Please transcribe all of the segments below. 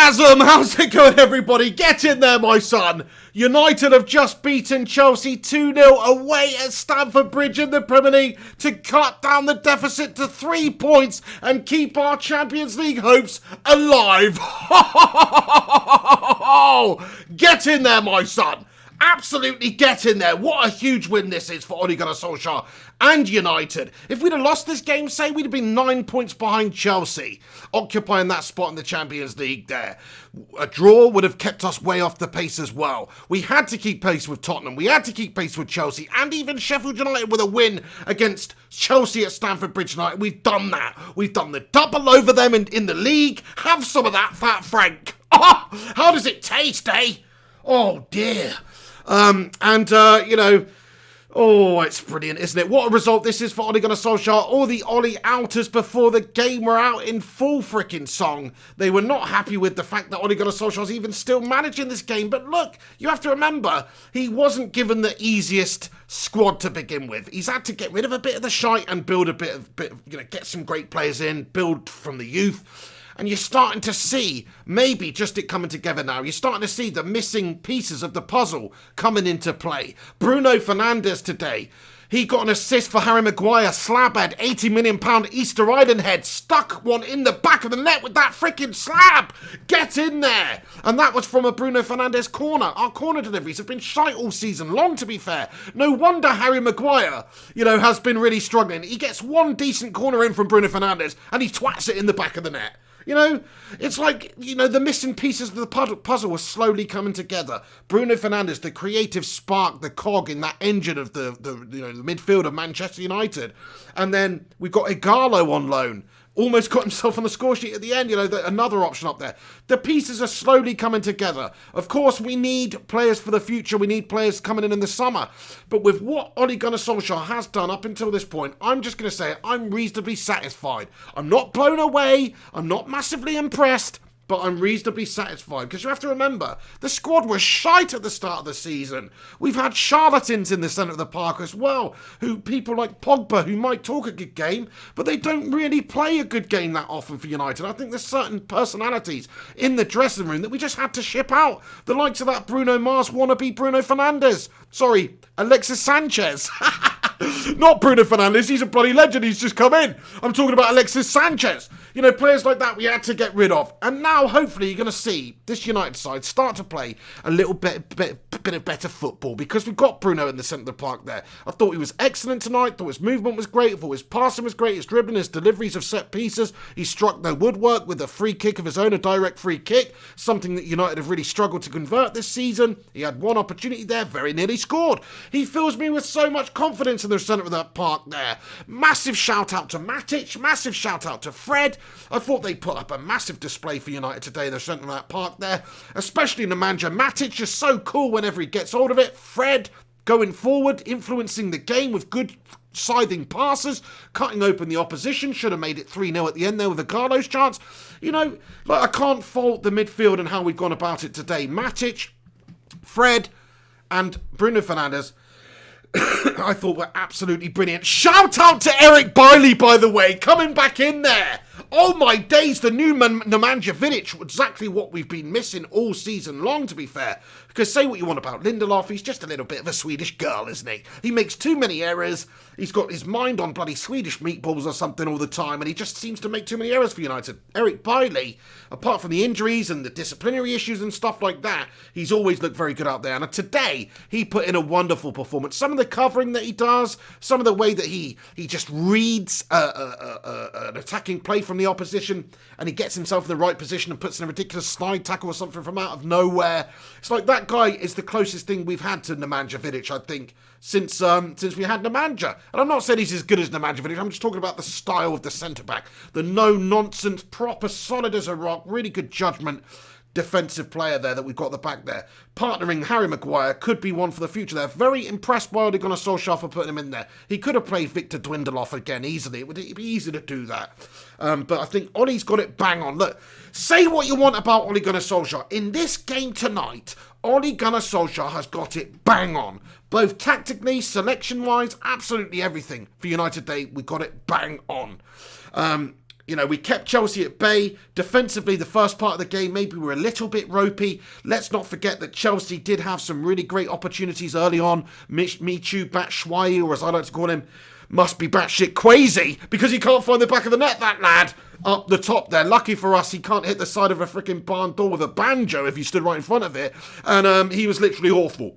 Chasm, how's it going, everybody? Get in there, my son. United have just beaten Chelsea 2-0 away at Stamford Bridge in the Premier League to cut down the deficit to 3 points and keep our Champions League hopes alive. Get in there, my son. Absolutely get in there. What a huge win this is for Ole Gunnar Solskjaer and United. If we'd have lost this game, say, we'd have been 9 points behind Chelsea, occupying that spot in the Champions League there. A draw would have kept us way off the pace as well. We had to keep pace with Tottenham. We had to keep pace with Chelsea and even Sheffield United with a win against Chelsea at Stamford Bridge United. We've done that. We've done the double over them in the league. Have some of that, Fat Frank. Oh, how does it taste, eh? Oh, dear. Oh, it's brilliant, isn't it? What a result this is for Ole Gunnar Solskjaer. All the Ole outers before the game were out in full freaking song. They were not happy with the fact that Ole Gunnar Solskjaer's even still managing this game. But look, you have to remember, he wasn't given the easiest squad to begin with. He's had to get rid of a bit of the shite and build a bit of get some great players in, build from the youth. And you're starting to see, maybe just it coming together now, you're starting to see the missing pieces of the puzzle coming into play. Bruno Fernandes today, he got an assist for Harry Maguire, slabhead, £80 million Easter Island head, stuck one in the back of the net with that freaking slab. Get in there. And that was from a Bruno Fernandes corner. Our corner deliveries have been shite all season long, to be fair. No wonder Harry Maguire, has been really struggling. He gets one decent corner in from Bruno Fernandes and he twats it in the back of the net. It's like, the missing pieces of the puzzle were slowly coming together. Bruno Fernandes, the creative spark, the cog in that engine of the midfield of Manchester United. And then we've got Igalo on loan. Almost got himself on the score sheet at the end, another option up there. The pieces are slowly coming together. Of course, we need players for the future. We need players coming in the summer. But with what Ole Gunnar Solskjaer has done up until this point, I'm just going to say I'm reasonably satisfied. I'm not blown away. I'm not massively impressed. But I'm reasonably satisfied because you have to remember, the squad was shite at the start of the season. We've had charlatans in the centre of the park as well, people like Pogba who might talk a good game, but they don't really play a good game that often for United. I think there's certain personalities in the dressing room that we just had to ship out. The likes of that Bruno Mars wannabe Bruno Fernandes. Sorry, Alexis Sanchez. Not Bruno Fernandes, he's a bloody legend, he's just come in. I'm talking about Alexis Sanchez. Players like that we had to get rid of. And now, hopefully, you're going to see this United side start to play a little bit of better football because we've got Bruno in the centre of the park there. I thought he was excellent tonight, thought his movement was great, thought his passing was great, his dribbling, his deliveries of set pieces. He struck no woodwork with a free kick of his own, a direct free kick, something that United have really struggled to convert this season. He had one opportunity there, very nearly scored. He fills me with so much confidence in the centre of that park there. Massive shout out to Matic, massive shout out to Fred. I thought they put up a massive display for United today in the centre of that park there, especially in the manager. Matic just so cool whenever he gets hold of it. Fred going forward, influencing the game with good scything passes, cutting open the opposition. Should have made it 3-0 at the end there with a Carlos chance. I can't fault the midfield and how we've gone about it today. Matic, Fred and Bruno Fernandes I thought were absolutely brilliant. Shout out to Eric Bailly, by the way, coming back in there. Oh my days, the new Nemanja Vidic, exactly what we've been missing all season long, to be fair. Because say what you want about Lindelof, he's just a little bit of a Swedish girl, isn't he? He makes too many errors, he's got his mind on bloody Swedish meatballs or something all the time, and he just seems to make too many errors for United. Eric Bailly, apart from the injuries and the disciplinary issues and stuff like that, he's always looked very good out there. And today, he put in a wonderful performance. Some of the covering that he does, some of the way that he just reads an attacking play from the opposition, and he gets himself in the right position and puts in a ridiculous slide tackle or something from out of nowhere. It's like that guy is the closest thing we've had to Nemanja Vidic, I think, since we had Nemanja. And I'm not saying he's as good as Nemanja Vidic, I'm just talking about the style of the centre-back. The no-nonsense, proper, solid as a rock, really good judgment defensive player there that we've got at the back there. Partnering Harry Maguire could be one for the future there. Very impressed by Ole Gunnar Solskjaer for putting him in there. He could have played Victor Dwindloff again easily. It would be easy to do that. But I think Ole's got it bang on. Look, say what you want about Ole Gunnar Solskjaer. In this game tonight, Ole Gunnar Solskjaer has got it bang on. Both tactically, selection-wise, absolutely everything. For United Day, we got it bang on. You know, we kept Chelsea at bay. Defensively, the first part of the game, maybe we were a little bit ropey. Let's not forget that Chelsea did have some really great opportunities early on. Michu Batshuayi, or as I like to call him, must be batshit crazy because he can't find the back of the net, that lad, up the top there. Lucky for us, he can't hit the side of a freaking barn door with a banjo if he stood right in front of it. And he was literally awful.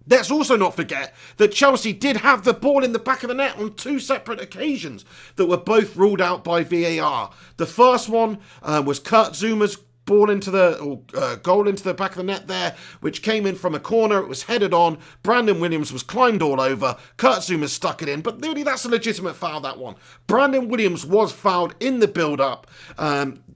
Let's also not forget that Chelsea did have the ball in the back of the net on 2 separate occasions that were both ruled out by VAR. The first one was Kurt Zuma's goal into the back of the net there, which came in from a corner. It was headed on. Brandon Williams was climbed all over. Kurt Zuma stuck it in, but really that's a legitimate foul, that one. Brandon Williams was fouled in the build-up.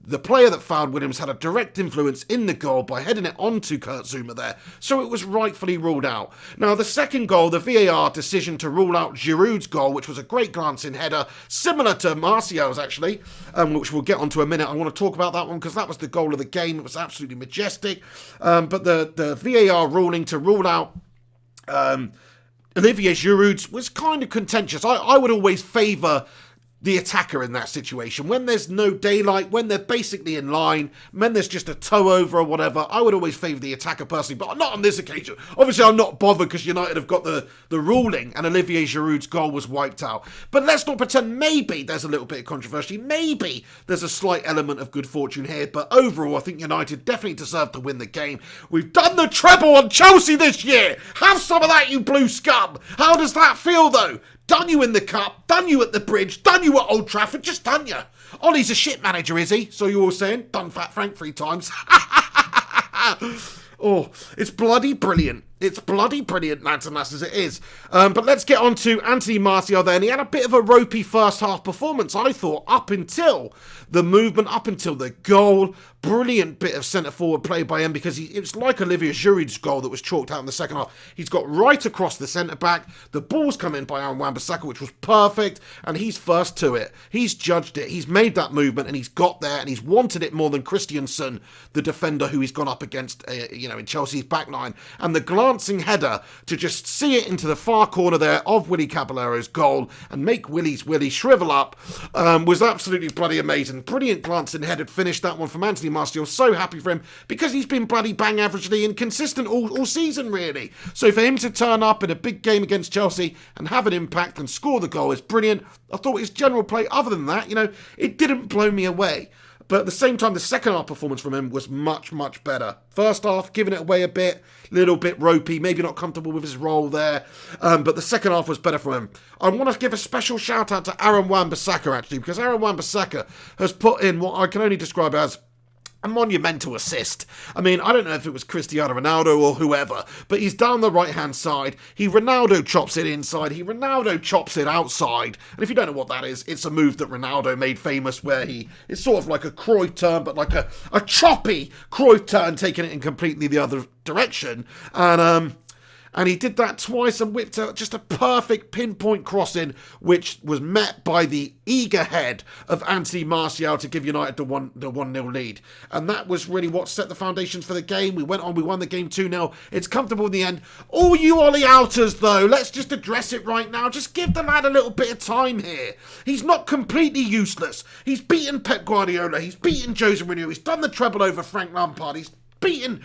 The player that fouled Williams had a direct influence in the goal by heading it onto Kurt Zuma there, so it was rightfully ruled out. Now, the second goal, the VAR decision to rule out Giroud's goal, which was a great glancing header, similar to Martial's actually, which we'll get onto in a minute. I want to talk about that one because that was the goal of the game. It was absolutely majestic. But the VAR ruling to rule out Olivier Giroud was kind of contentious. I would always favour the attacker in that situation. When there's no daylight, when they're basically in line, when there's just a toe over or whatever, I would always favour the attacker personally, but not on this occasion. Obviously, I'm not bothered because United have got the ruling and Olivier Giroud's goal was wiped out. But let's not pretend maybe there's a little bit of controversy. Maybe there's a slight element of good fortune here, but overall, I think United definitely deserve to win the game. We've done the treble on Chelsea this year. Have some of that, you blue scum. How does that feel, though? Done you in the cup, done you at the bridge, done you at Old Trafford, just done you. Ollie's a shit manager, is he? So you're all saying? Done Fat Frank 3 times. Oh, it's bloody brilliant. It's bloody brilliant, lads and lasses, it is. But let's get on to Anthony Martial there. And he had a bit of a ropey first half performance, I thought, up until the movement, up until the goal. Brilliant bit of centre-forward play by him because it was like Olivier Giroud's goal that was chalked out in the second half. He's got right across the centre-back. The ball's come in by Aaron Wan-Bissaka, which was perfect, and he's first to it. He's judged it. He's made that movement, and he's got there, and he's wanted it more than Christensen, the defender who he's gone up against, in Chelsea's backline. And the glancing header to just see it into the far corner there of Willy Caballero's goal and make Willy shrivel up was absolutely bloody amazing. Brilliant glancing header, finished that one from Anthony Martial. So happy for him because he's been bloody bang averagely inconsistent all season, really. So for him to turn up in a big game against Chelsea and have an impact and score the goal is brilliant. I thought his general play, other than that, it didn't blow me away. But at the same time, the second half performance from him was much, much better. First half, giving it away a bit, little bit ropey, maybe not comfortable with his role there. But the second half was better for him. I want to give a special shout out to Aaron Wan-Bissaka, actually, because Aaron Wan-Bissaka has put in what I can only describe as a monumental assist. I mean, I don't know if it was Cristiano Ronaldo or whoever, but he's down the right-hand side. He Ronaldo chops it inside. He Ronaldo chops it outside. And if you don't know what that is, it's a move that Ronaldo made famous where it's sort of like a Cruyff turn, but like a choppy Cruyff turn, taking it in completely the other direction. And he did that twice and whipped out just a perfect pinpoint crossing, which was met by the eager head of Anthony Martial to give United the 1-0 lead. And that was really what set the foundations for the game. We went on, we won the game 2-0. It's comfortable in the end. All you Ollie outers, though, let's just address it right now. Just give the lad a little bit of time here. He's not completely useless. He's beaten Pep Guardiola. He's beaten Jose Mourinho. He's done the treble over Frank Lampard. He's beaten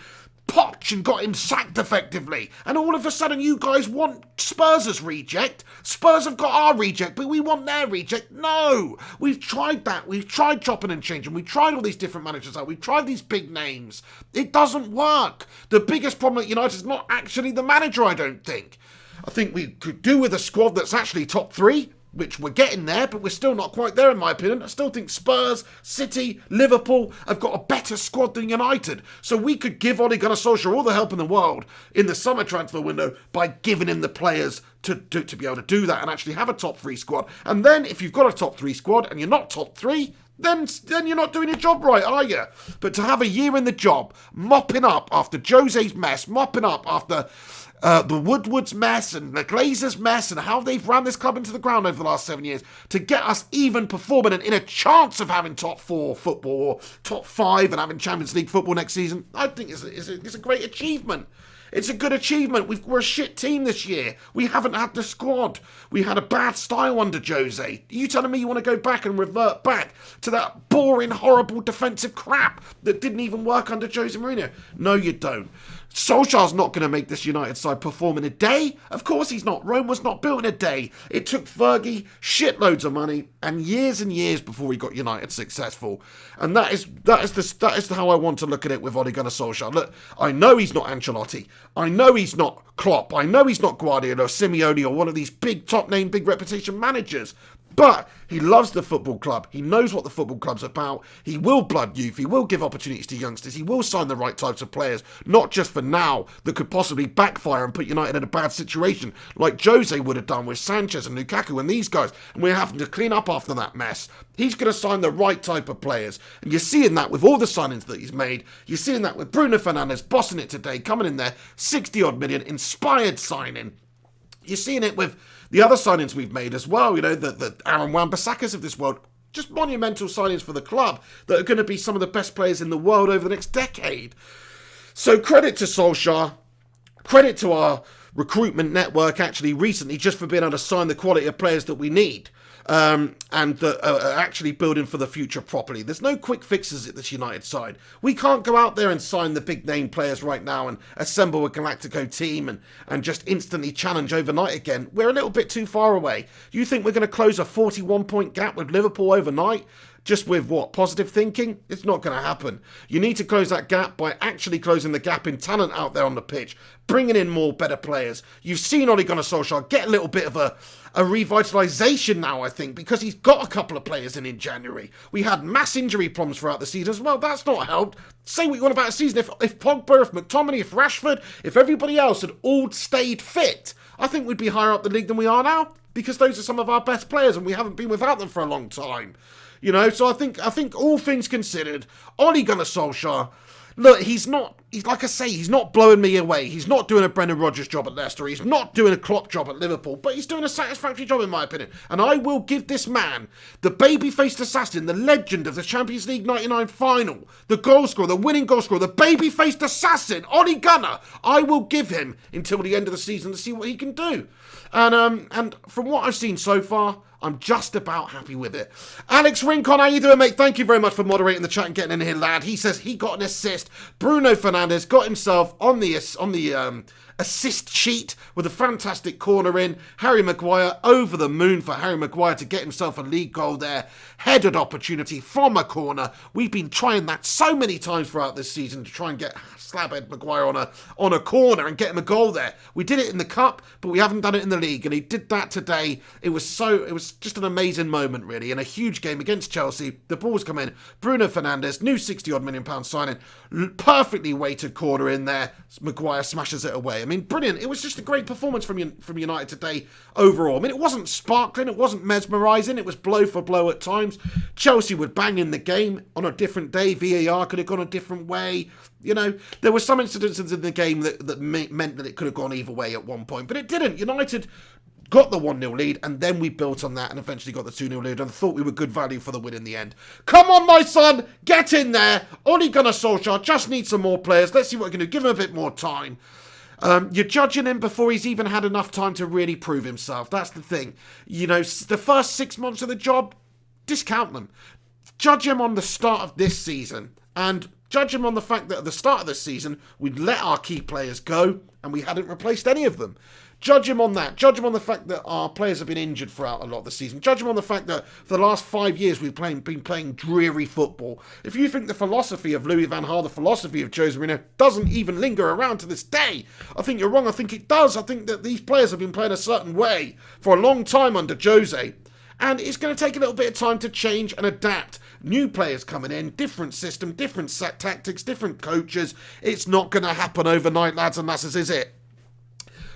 Poch and got him sacked effectively. And all of a sudden you guys want Spurs' reject. Spurs have got our reject, but we want their reject. No! We've tried that. We've tried chopping and changing. We've tried all these different managers out. We've tried these big names. It doesn't work. The biggest problem at United is not actually the manager, I don't think. I think we could do with a squad that's actually top 3, which we're getting there, but we're still not quite there in my opinion. I still think Spurs, City, Liverpool have got a better squad than United. So we could give Ole Gunnar Solskjaer all the help in the world in the summer transfer window by giving him the players to be able to do that and actually have a top 3 squad. And then if you've got a top 3 squad and you're not top 3, then you're not doing your job right, are you? But to have a year in the job, mopping up after Jose's mess, mopping up after the Woodward's mess and the Glazers' mess and how they've ran this club into the ground over the last 7 years to get us even performing and in a chance of having top 4 football or top 5 and having Champions League football next season, I think it's a great achievement. It's a good achievement. We're a shit team this year. We haven't had the squad. We had a bad style under Jose. Are you telling me you want to go back and revert back to that boring, horrible defensive crap that didn't even work under Jose Mourinho? No, you don't. Solskjaer's not going to make this United side perform in a day. Of course he's not. Rome was not built in a day. It took Fergie shitloads of money and years before we got United successful. And that is how I want to look at it with Ole Gunnar Solskjaer. Look, I know he's not Ancelotti. I know he's not Klopp. I know he's not Guardiola or Simeone or one of these big top name, big reputation managers. But he loves the football club. He knows what the football club's about. He will blood youth. He will give opportunities to youngsters. He will sign the right types of players, not just for now, that could possibly backfire and put United in a bad situation, like Jose would have done with Sanchez and Lukaku and these guys. And we're having to clean up after that mess. He's going to sign the right type of players. And you're seeing that with all the signings that he's made. You're seeing that with Bruno Fernandes bossing it today, coming in there, 60-odd million, inspired signing. You're seeing it with the other signings we've made as well, the Aaron Wan-Bissakas of this world, just monumental signings for the club that are going to be some of the best players in the world over the next decade. So credit to Solskjaer, credit to our recruitment network actually recently just for being able to sign the quality of players that we need. And actually building for the future properly. There's no quick fixes at this United side. We can't go out there and sign the big name players right now and assemble a Galactico team and just instantly challenge overnight again. We're a little bit too far away. You think we're going to close a 41-point gap with Liverpool overnight? Just with what? Positive thinking? It's not going to happen. You need to close that gap by actually closing the gap in talent out there on the pitch, bringing in more better players. You've seen Ole Gunnar Solskjaer get a little bit of a revitalisation now, I think, because he's got a couple of players in January. We had mass injury problems throughout the season as well. That's not helped. Say what you want about a season. If Pogba, if McTominay, if Rashford, if everybody else had all stayed fit, I think we'd be higher up the league than we are now, because those are some of our best players and we haven't been without them for a long time. So I think all things considered, Ole Gunnar Solskjaer, look, he's not blowing me away. He's not doing a Brendan Rodgers job at Leicester. He's not doing a Klopp job at Liverpool, but he's doing a satisfactory job in my opinion. And I will give this man, the baby-faced assassin, the legend of the Champions League 99 final, the goal scorer, the winning goal scorer, the baby-faced assassin, Ole Gunnar, I will give him until the end of the season to see what he can do. And from what I've seen so far, I'm just about happy with it. Alex Rincon, how you doing, mate? Thank you very much for moderating the chat and getting in here, lad. He says he got an assist. Bruno Fernandes got himself on the assist sheet with a fantastic corner in. Harry Maguire, over the moon for Harry Maguire to get himself a league goal there. Headed opportunity from a corner. We've been trying that so many times throughout this season to try and get Slabhead Maguire on a corner and get him a goal there. We did it in the cup, but we haven't done it in the league, and he did that today. It was just an amazing moment, really, and a huge game against Chelsea. The ball's come in. Bruno Fernandes, new £60-odd million signing, perfectly weighted corner in there. Maguire smashes it away. I mean, brilliant. It was just a great performance from United today overall. I mean, it wasn't sparkling, it wasn't mesmerising, it was blow for blow at times. Chelsea would bang in the game on a different day. VAR could have gone a different way. There were some incidences in the game that meant that it could have gone either way at one point, but it didn't. United got the 1-0 lead, and then we built on that and eventually got the 2-0 lead and thought we were good value for the win in the end. Come on, my son, get in there. Ole Gunnar Solskjaer just needs some more players. Let's see what we can do. Give him a bit more time. You're judging him before he's even had enough time to really prove himself. That's the thing. The first 6 months of the job, discount them. Judge him on the start of this season, and judge him on the fact that at the start of this season, we'd let our key players go, and we hadn't replaced any of them. Judge him on that. Judge him on the fact that our players have been injured throughout a lot of the season. Judge him on the fact that for the last 5 years we've been playing dreary football. If you think the philosophy of Louis van Gaal, the philosophy of Jose Mourinho doesn't even linger around to this day, I think you're wrong. I think it does. I think that these players have been playing a certain way for a long time under Jose, and it's going to take a little bit of time to change and adapt. New players coming in, different system, different set tactics, different coaches. It's not going to happen overnight, lads and lasses, is it?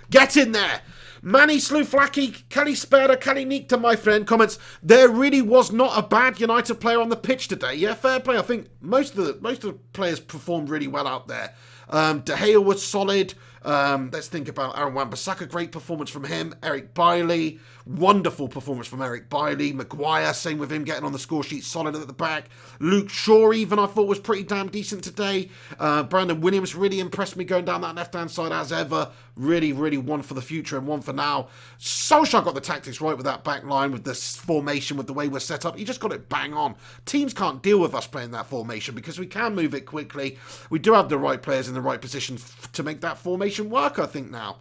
Get in there. Manny Sluflaki, Kalispera, Kalinikta, my friend, comments, there really was not a bad United player on the pitch today. Yeah, fair play. I think most of the players performed really well out there. De Gea was solid. Let's think about Aaron Wan-Bissaka, great performance from him. Eric Bailly Wonderful performance from Eric Bailly. Maguire, same with him, getting on the score sheet, solid at the back. Luke Shaw even, I thought, was pretty damn decent today. Brandon Williams really impressed me going down that left-hand side as ever. Really, really one for the future and one for now. Solskjaer got the tactics right with that back line, with this formation, with the way we're set up. He just got it bang on. Teams can't deal with us playing that formation because we can move it quickly. We do have the right players in the right position to make that formation work, I think, now.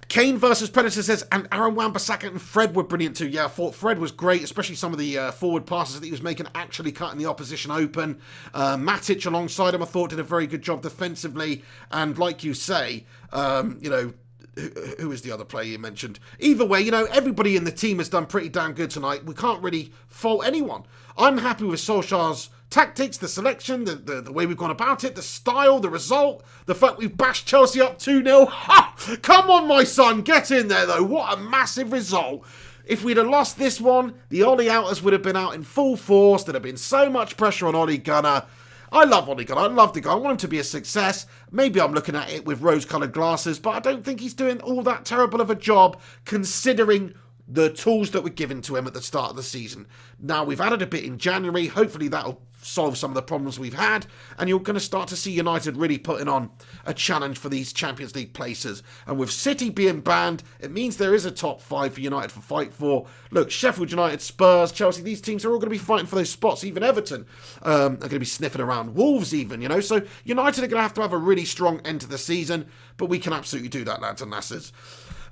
Kane versus Predator says, and Aaron Wan-Bissaka and Fred were brilliant too. Yeah, I thought Fred was great, especially some of the forward passes that he was making, actually cutting the opposition open. Matic alongside him, I thought, did a very good job defensively. And like you say, who is the other player you mentioned? Either way, everybody in the team has done pretty damn good tonight. We can't really fault anyone. I'm happy with Solskjaer's tactics, the selection, the way we've gone about it, the style, the result, the fact we've bashed Chelsea up 2-0. Ha! Come on, my son, get in there, though. What a massive result. If we'd have lost this one, the Ole Outers would have been out in full force. There'd have been so much pressure on Ole Gunnar. I love Ole Gunnar. I love the guy. I want him to be a success. Maybe I'm looking at it with rose-coloured glasses, but I don't think he's doing all that terrible of a job considering the tools that were given to him at the start of the season. Now, we've added a bit in January. Hopefully that'll solve some of the problems we've had, and you're going to start to see United really putting on a challenge for these Champions League places. And with City being banned, it means there is a top 5 for United to fight for. Look, Sheffield United, Spurs, Chelsea, these teams are all going to be fighting for those spots. Even Everton are going to be sniffing around. Wolves even, So United are going to have a really strong end to the season, but we can absolutely do that, lads and lasses.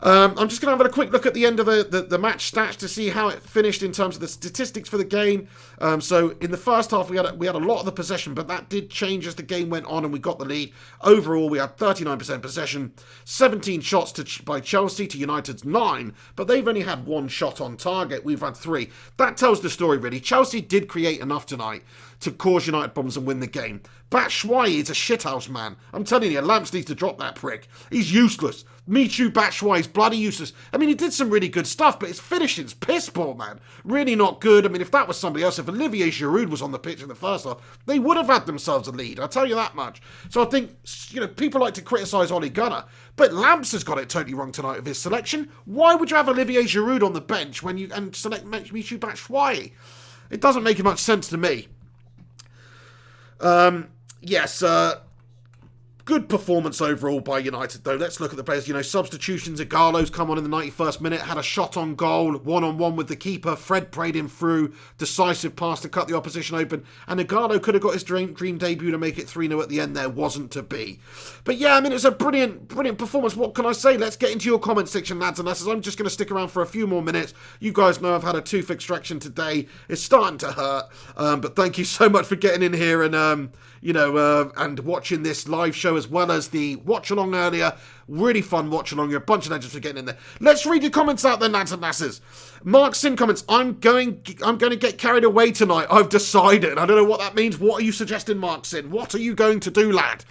I'm just going to have a quick look at the end of the match stats to see how it finished in terms of the statistics for the game. So in the first half, we had a lot of the possession, but that did change as the game went on and we got the lead. Overall, we had 39% possession, 17 shots by Chelsea to United's 9, but they've only had 1 shot on target. We've had 3. That tells the story, really. Chelsea did create enough tonight to cause United problems and win the game. Batshuayi is a shithouse, man. I'm telling you, Lamps needs to drop that prick. He's useless. Michu Batshuayi's bloody useless. I mean, he did some really good stuff, but his finishing's piss poor, man. Really not good. I mean, if that was somebody else, if Olivier Giroud was on the pitch in the first half, they would have had themselves a lead. I'll tell you that much. So I think, people like to criticise Ole Gunnar, but Lamps has got it totally wrong tonight with his selection. Why would you have Olivier Giroud on the bench and select Michu Batshuayi? It doesn't make much sense to me. Yes, good performance overall by United, though. Let's look at the players. Substitutions. Igalo's come on in the 91st minute, had a shot on goal, one-on-one with the keeper. Fred prayed him through, decisive pass to cut the opposition open, and Igalo could have got his dream debut to make it 3-0 at the end there. Wasn't to be. But yeah, I mean, it's a brilliant performance. What can I say? Let's get into your comment section, lads and lasses. I'm just going to stick around for a few more minutes. You guys know I've had a tooth extraction today. It's starting to hurt, but thank you so much for getting in here and and watching this live show as well as the watch along earlier. Really fun watch along. You're a bunch of legends for getting in there. Let's read your comments out there, lads and lasses. Mark Sin comments, I'm going to get carried away tonight. I've decided. I don't know what that means. What are you suggesting, Mark Sin? What are you going to do, lad?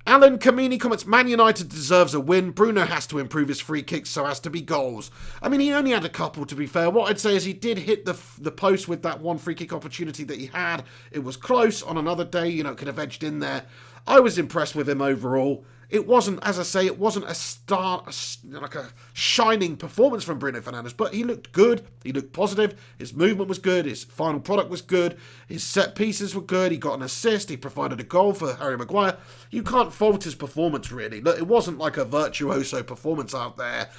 Alan Kamini comments, Man United deserves a win. Bruno has to improve his free kicks so as to be goals. I mean, he only had a couple, to be fair. What I'd say is he did hit the post with that one free kick opportunity that he had. It was close on another day, could have edged in there. I was impressed with him overall. It wasn't, as I say, it wasn't a shining performance from Bruno Fernandes, but he looked good. He looked positive. His movement was good. His final product was good. His set pieces were good. He got an assist. He provided a goal for Harry Maguire. You can't fault his performance, really. Look, it wasn't like a virtuoso performance out there.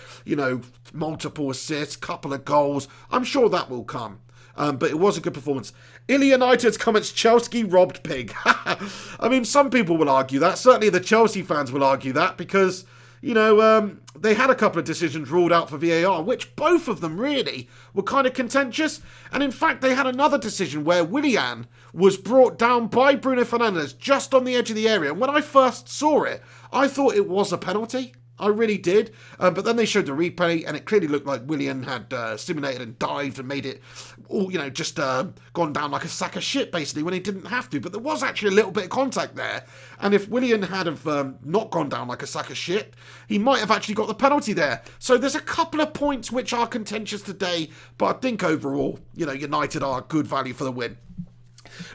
Multiple assists, couple of goals. I'm sure that will come. But it was a good performance. Ilionited's comments, Chelsea robbed pig. I mean, some people will argue that. Certainly the Chelsea fans will argue that because, they had a couple of decisions ruled out for VAR, which both of them really were kind of contentious. And in fact, they had another decision where Willian was brought down by Bruno Fernandes just on the edge of the area. And when I first saw it, I thought it was a penalty. I really did. But then they showed the replay and it clearly looked like Willian had simulated and dived and made it all, just gone down like a sack of shit, basically, when he didn't have to. But there was actually a little bit of contact there. And if Willian had have not gone down like a sack of shit, he might have actually got the penalty there. So there's a couple of points which are contentious today. But I think overall, United are good value for the win.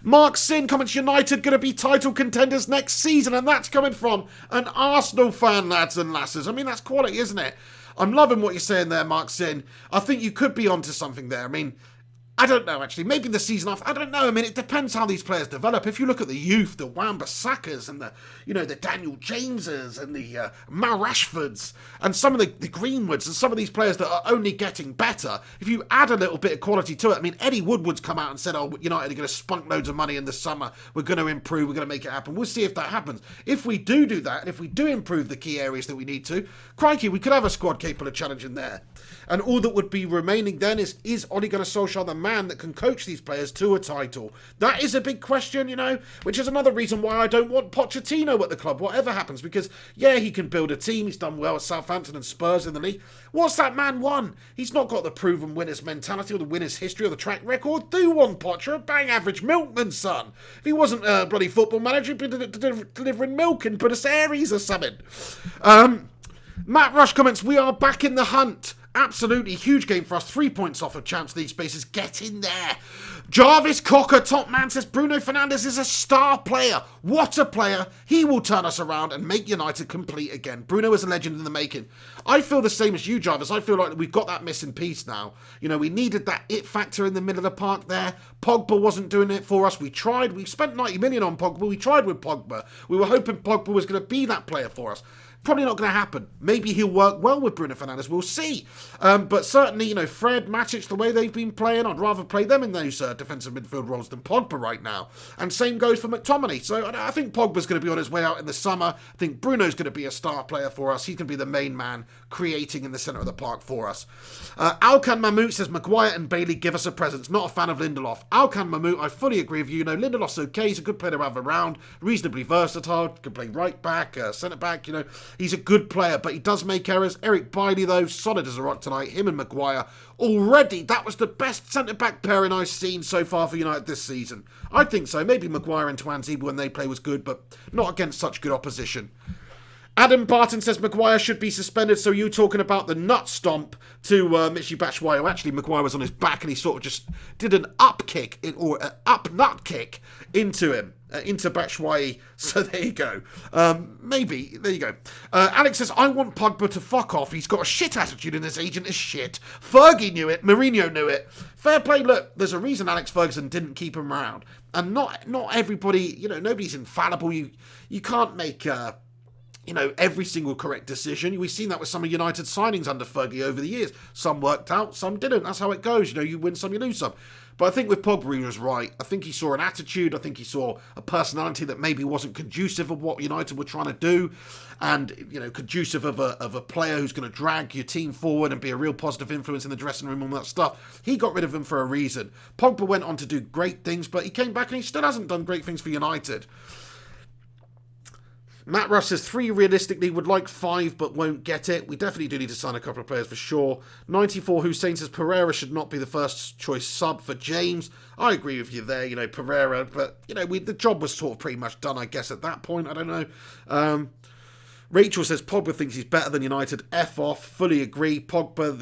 Mark Sin comments, United going to be title contenders next season, and that's coming from an Arsenal fan, lads and lasses. I mean, that's quality, isn't it? I'm loving what you're saying there, Mark Sin. I think you could be onto something there. I mean, I don't know, actually. Maybe the season after. I don't know. I mean, it depends how these players develop. If you look at the youth, the Wan-Bissakas and the Daniel Jameses and the Mal Rashfords and some of the Greenwoods and some of these players that are only getting better, if you add a little bit of quality to it, I mean, Eddie Woodward's come out and said, oh, United are going to spunk loads of money in the summer. We're going to improve. We're going to make it happen. We'll see if that happens. If we do that, and if we do improve the key areas that we need to, crikey, we could have a squad capable of challenging there. And all that would be remaining then is Ole Gunnar Solskjaer the man that can coach these players to a title? That is a big question, which is another reason why I don't want Pochettino at the club, whatever happens, because, yeah, he can build a team. He's done well at Southampton and Spurs in the league. What's that man won? He's not got the proven winner's mentality or the winner's history or the track record. Do one, Potter, a bang average milkman, son. If he wasn't a bloody football manager, he'd be delivering milk in Buenos Aires or something. Matt Rush comments, we are back in the hunt. Absolutely huge game for us. 3 points off of Champs League spaces. Get in there. Jarvis Cocker, top man, says Bruno Fernandes is a star player. What a player. He will turn us around and make United complete again. Bruno is a legend in the making. I feel the same as you, Jarvis. I feel like we've got that missing piece now. We needed that it factor in the middle of the park there. Pogba wasn't doing it for us. We tried. We spent 90 million on Pogba. We tried with Pogba. We were hoping Pogba was going to be that player for us. Probably not going to happen. Maybe he'll work well with Bruno Fernandes. We'll see. But certainly, Fred, Matic, the way they've been playing, I'd rather play them in those defensive midfield roles than Pogba right now. And same goes for McTominay. So I think Pogba's going to be on his way out in the summer. I think Bruno's going to be a star player for us. He's going to be the main man creating in the centre of the park for us. Alkan Mahmoud says Maguire and Bailey give us a presence. Not a fan of Lindelof. Alkan Mahmoud, I fully agree with you. Lindelof's okay. He's a good player to have around. Reasonably versatile. Can play right back, centre back. He's a good player, but he does make errors. Eric Bailey, though, solid as a rock tonight. Him and Maguire. Already, that was the best centre-back pairing I've seen so far for United this season. I think so. Maybe Maguire and Twanzebe when they play was good, but not against such good opposition. Adam Barton says Maguire should be suspended, so you talking about the nut stomp to Michy Batshuayi. Actually, Maguire was on his back and he sort of just did an up kick, or an up nut kick into him. Into Batshuayi, so there you go. Maybe, there you go. Alex says, I want Pogba to fuck off. He's got a shit attitude and his agent is shit. Fergie knew it. Mourinho knew it. Fair play, look, there's a reason Alex Ferguson didn't keep him around. And not everybody, nobody's infallible. You can't make... every single correct decision. We've seen that with some of United signings under Fergie over the years. Some worked out, some didn't. That's how it goes. You win some, you lose some. But I think with Pogba, he was right. I think he saw an attitude. I think he saw a personality that maybe wasn't conducive of what United were trying to do. And, conducive of a player who's going to drag your team forward and be a real positive influence in the dressing room and all that stuff. He got rid of him for a reason. Pogba went on to do great things, but he came back and he still hasn't done great things for United. Matt Rush says 3 realistically, would like 5 but won't get it. We definitely do need to sign a couple of players for sure. 94 Hussein says Pereira should not be the first choice sub for James. I agree with you there, Pereira, but, the job was sort of pretty much done, I guess, at that point. I don't know. Rachel says Pogba thinks he's better than United. F off. Fully agree. Pogba,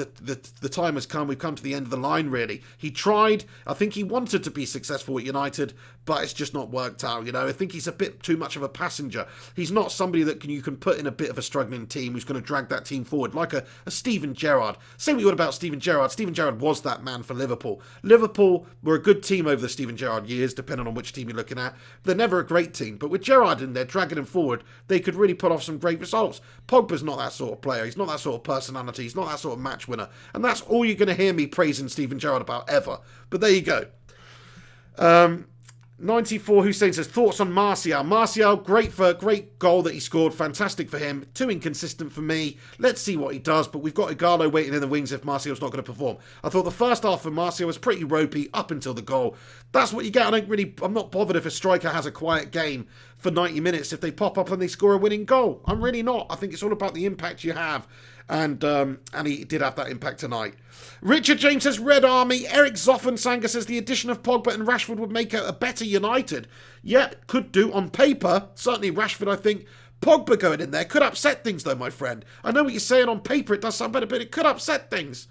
the time has come. We've come to the end of the line, really. He tried. I think he wanted to be successful at United, but it's just not worked out. I think he's a bit too much of a passenger. He's not somebody that you can put in a bit of a struggling team who's going to drag that team forward, like a Steven Gerrard. Say what you want about Steven Gerrard. Steven Gerrard was that man for Liverpool. Liverpool were a good team over the Steven Gerrard years, depending on which team you're looking at. They're never a great team, but with Gerrard in there, dragging him forward, they could really put off some great results. Pogba's not that sort of player. He's not that sort of personality. He's not that sort of match winner. And that's all you're going to hear me praising Steven Gerrard about ever. But there you go. 94 Hussein says, thoughts on Martial. Martial, great goal that he scored. Fantastic for him. Too inconsistent for me. Let's see what he does. But we've got Igalo waiting in the wings if Martial's not going to perform. I thought the first half for Martial was pretty ropey up until the goal. That's what you get. I'm not bothered if a striker has a quiet game for 90 minutes if they pop up and they score a winning goal. I'm really not. I think it's all about the impact you have. And he did have that impact tonight. Richard James says Red Army. Eric Zoffensanga says the addition of Pogba and Rashford would make a better United. Yeah, could do on paper. Certainly Rashford, I think. Pogba going in there could upset things though, my friend. I know what you're saying on paper. It does sound better, but it could upset things.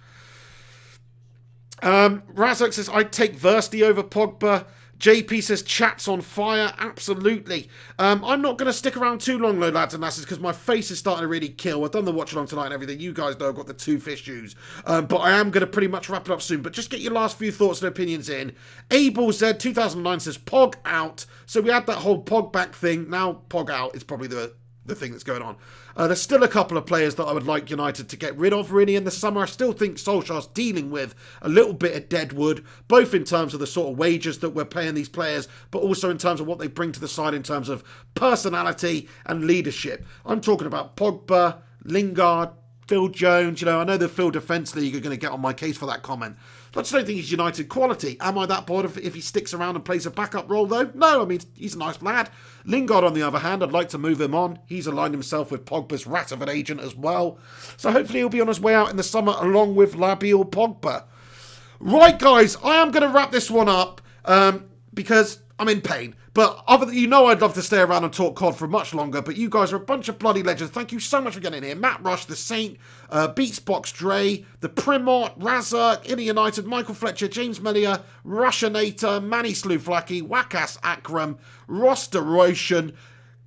Razak says I'd take Versti over Pogba. JP says chat's on fire. Absolutely. I'm not going to stick around too long, though, lads and lasses, because my face is starting to really kill. I've done the watch along tonight and everything. You guys know I've got the tooth issues. But I am going to pretty much wrap it up soon. But just get your last few thoughts and opinions in. Abel Z 2009 says Pog out. So we had that whole Pog back thing. Now Pog out is probably the thing that's going on. There's still a couple of players that I would like United to get rid of really in the summer. I still think Solskjaer's dealing with a little bit of dead wood, both in terms of the sort of wages that we're paying these players, but also in terms of what they bring to the side in terms of personality and leadership. I'm talking about Pogba, Lingard, Phil Jones. You know, I know the Phil Defence League are going to get on my case for that comment. I just don't think he's United quality. Am I that bothered if he sticks around and plays a backup role, though? No, I mean, he's a nice lad. Lingard, on the other hand, I'd like to move him on. He's aligned himself with Pogba's rat of an agent as well. So hopefully he'll be on his way out in the summer along with Labiel Pogba. Right, guys, I am going to wrap this one up because I'm in pain. But other than, you know, I'd love to stay around and talk COD for much longer, but you guys are a bunch of bloody legends. Thank you so much for getting in here. Matt Rush, The Saint, Beatsbox Dre, The Primot, Razak, Inner United, Michael Fletcher, James Melia, Russianator, Manny Sluflaki, Wakas Akram, Ross DeRotion,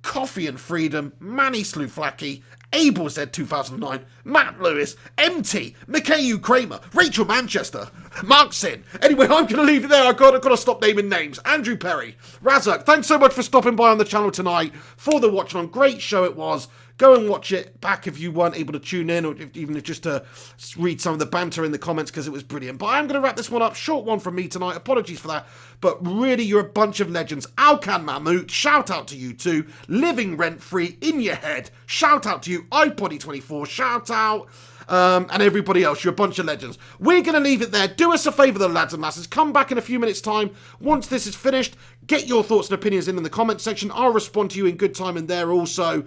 Coffee and Freedom, Manny Sluflaki, Abel Z 2009, Matt Lewis, MT, Mikhail Kramer, Rachel Manchester, Mark Sin. Anyway, I'm going to leave it there. I've got to stop naming names. Andrew Perry, Razak, thanks so much for stopping by on the channel tonight for the watch along. Great show it was. Go and watch it back if you weren't able to tune in, or even if just to read some of the banter in the comments, because it was brilliant. But I'm going to wrap this one up. Short one from me tonight. Apologies for that. But really, you're a bunch of legends. Alkan Mahmood, shout out to you too. Living rent-free in your head. Shout out to you. iPoddy24, shout out. And everybody else, you're a bunch of legends. We're going to leave it there. Do us a favour, the lads and lasses. Come back in a few minutes' time. Once this is finished, get your thoughts and opinions in the comment section. I'll respond to you in good time in there also.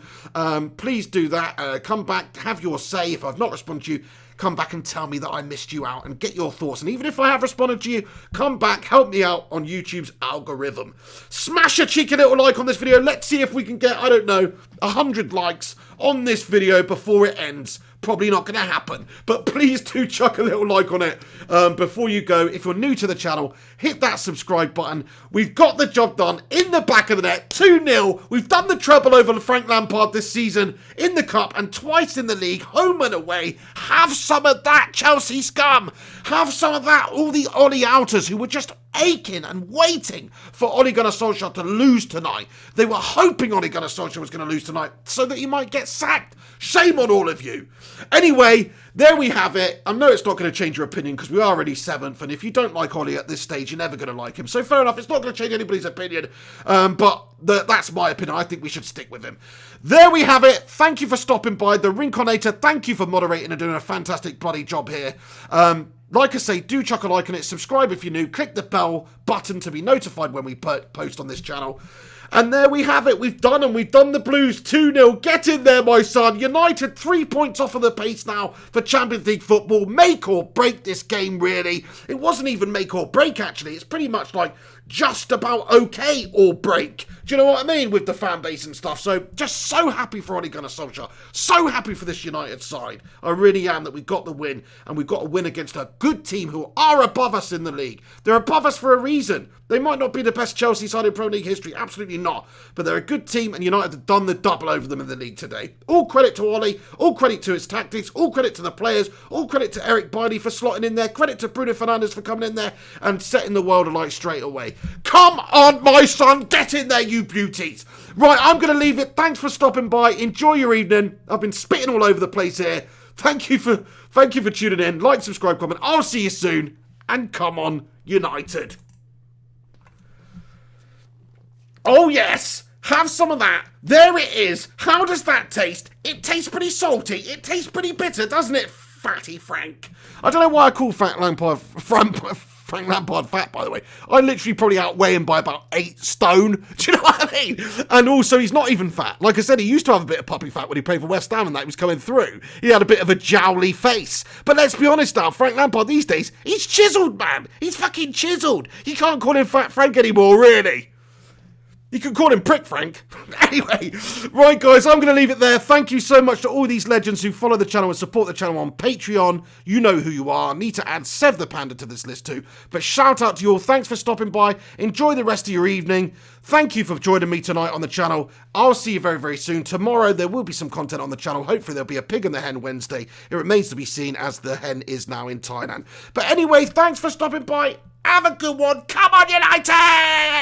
Please do that. Come back, have your say. If I've not responded to you, come back and tell me that I missed you out and get your thoughts. And even if I have responded to you, come back, help me out on YouTube's algorithm. Smash a cheeky little like on this video. Let's see if we can get, I don't know, 100 likes on this video before it ends. Probably not going to happen, but please do chuck a little like on it before you go. If you're new to the channel, hit that subscribe button. We've got the job done in the back of the net, 2-0. We've done the treble over Frank Lampard this season in the cup and twice in the league, home and away. Have some of that, Chelsea scum. Have some of that, all the OLE outers who were just aching and waiting for Ole Gunnar Solskjaer to lose tonight. They were hoping Ole Gunnar Solskjaer was going to lose tonight so that he might get sacked. Shame on all of you. Anyway, there we have it. I know it's not going to change your opinion because we are already 7th, and if you don't like Ole at this stage, you're never going to like him. So fair enough, it's not going to change anybody's opinion, but that's my opinion. I think we should stick with him. There we have it. Thank you for stopping by. The Rinconator, thank you for moderating and doing a fantastic bloody job here. Like I say, do chuck a like on it, subscribe if you're new, click the bell button to be notified when we post on this channel. And there we have it. We've done the Blues 2-0. Get in there, my son. United 3 points off of the pace now for Champions League football. Make or break this game, really. It wasn't even make or break, actually. It's pretty much like just about okay or break. Do you know what I mean? With the fan base and stuff. So just so happy for Ole Gunnar Solskjaer. So happy for this United side. I really am that we got the win. And we got a win against a good team who are above us in the league. They're above us for a reason. They might not be the best Chelsea side in Pro League history. Absolutely not. But they're a good team, and United have done the double over them in the league today. All credit to Ole. All credit to his tactics. All credit to the players. All credit to Eric Bailly for slotting in there. Credit to Bruno Fernandes for coming in there and setting the world alight straight away. Come on, my son. Get in there, you beauties. Right, I'm going to leave it. Thanks for stopping by. Enjoy your evening. I've been spitting all over the place here. Thank you for tuning in. Like, subscribe, comment. I'll see you soon. And come on, United. Oh, yes. Have some of that. There it is. How does that taste? It tastes pretty salty. It tastes pretty bitter, doesn't it, Fatty Frank? I don't know why I call Frank Lampard fat, by the way. I literally probably outweigh him by about 8 stone. Do you know what I mean? And also, he's not even fat. Like I said, he used to have a bit of puppy fat when he played for West Ham and that was coming through. He had a bit of a jowly face. But let's be honest now, Frank Lampard these days, he's chiseled, man. He's fucking chiseled. You can't call him Fat Frank anymore, really. You can call him Prick Frank. Anyway, right guys, I'm going to leave it there. Thank you so much to all these legends who follow the channel and support the channel on Patreon. You know who you are. Need to add Sev the Panda to this list too. But shout out to you all. Thanks for stopping by. Enjoy the rest of your evening. Thank you for joining me tonight on the channel. I'll see you very, very soon. Tomorrow there will be some content on the channel. Hopefully there'll be a Pig and the Hen Wednesday. It remains to be seen as the hen is now in Thailand. But anyway, thanks for stopping by. Have a good one. Come on, United!